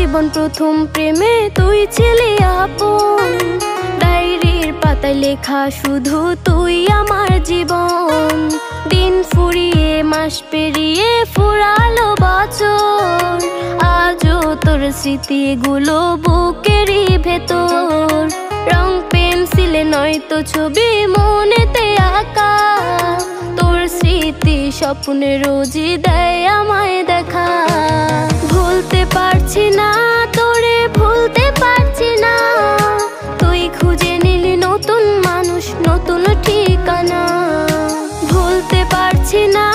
জীবন প্রথম প্রেমে তুই ছিলি আপন। ডায়েরির পাতায় লেখা শুধু তুই আমার জীবন। দিন ফুরিয়ে মাস পেরিয়ে ফুরালো বছর, আজও তোর স্মৃতিগুলো বুকেরই ভেতর। রং পেন্সিলে নয়তো ছবি মনেতে আঁকা, তোর স্মৃতি স্বপ্নে রোজই দেয় আমায় দেখা। ভুলতে পারছি না তোরে, ভুলতে পারছি না, তুই খুঁজে নিলি নতুন মানুষ, নতুন ঠিকানা। ভুলতে পারছি না